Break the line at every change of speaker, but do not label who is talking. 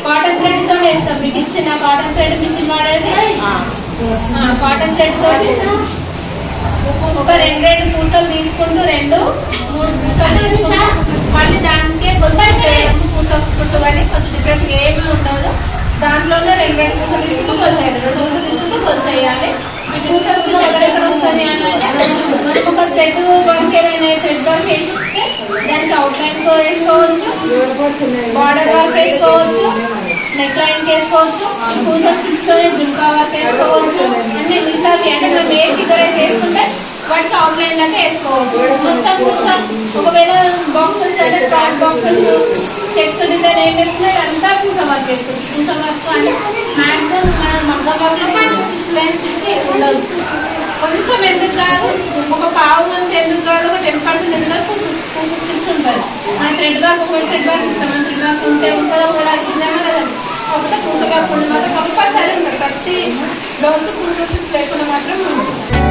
Cotton thread తో వేస్తాం. మీకు ఇచ్చిన కాటన్ థ్రెడ్ మిషన్ వాడేది కాటన్ థ్రెడ్ తో ఒక రెండు పూసలు తీసుకుంటూ 2-3 పూసలు తీసుకుంటూ మళ్ళీ దానికి కొంచెం పూసలు కుట్టు కానీ కొంచెం డిఫరెంట్ ఏమి ఉండదు. దాంట్లోనే 2 పూసలు తీసుకుంటూ కొలిసేయాలి. 2 పూసలు తీసుకుంటూ కొలిసేయాలి. ఈ పూసలు చూసి ఎక్కడెక్కడ వస్తుంది అని ఒక థ్రెడ్ వర్క్ ఏదైనా థ్రెడ్ వర్క్ వేస్తే దానికి అవుట్ లైన్ వేసుకోవచ్చు, బార్డర్ వర్క్ వేసుకోవచ్చు, నెక్ లైన్ వేసుకోవచ్చు, పూసల స్టిచ్ తోనే జుంకా వర్క్ వేసుకోవచ్చు. అన్ని మిగతావి అంటే మనం ఏ ఫిగర్ అయితే వేసుకుంటే వాటికి అవుట్ లైన్ లాగా వేసుకోవచ్చు. మొత్తం పూస ఒకవేళ బాక్సెస్ అంటే స్టార్ బాక్సెస్ చెక్స్ డిజైన్ ఏం వేసుకున్నా అంతా పూస వర్క్ వేసుకోవచ్చు. పూస వర్క్ అంటే మ్యాక్సిమం మన మగ్గం వర్క్ లైన్ స్టిచ్ ఉండదు. కొంచెం ఎందుకు కాదు, ఒక పావు మంది ఎందుకు కాదు, ఒక 10% ఎందుకు కాదు పూస స్టిచ్ ఉంటుంది. మన థ్రెడ్ వర్క్ ఒకవేళ థ్రెడ్ వర్క్ ఇస్తాం, మన థ్రెడ్ వర్క్ ఉంటే ఉంటుంది, ఒకవేళ ఇచ్చిందేమో లేదండి. కాకపోతే పూస వర్క్ ఉండి మాత్రం కంపల్సరీ ఉంటుంది. ప్రతి బ్లౌజ్ పూస స్టిచ్ లేకుండా మాత్రం ఉంటుంది.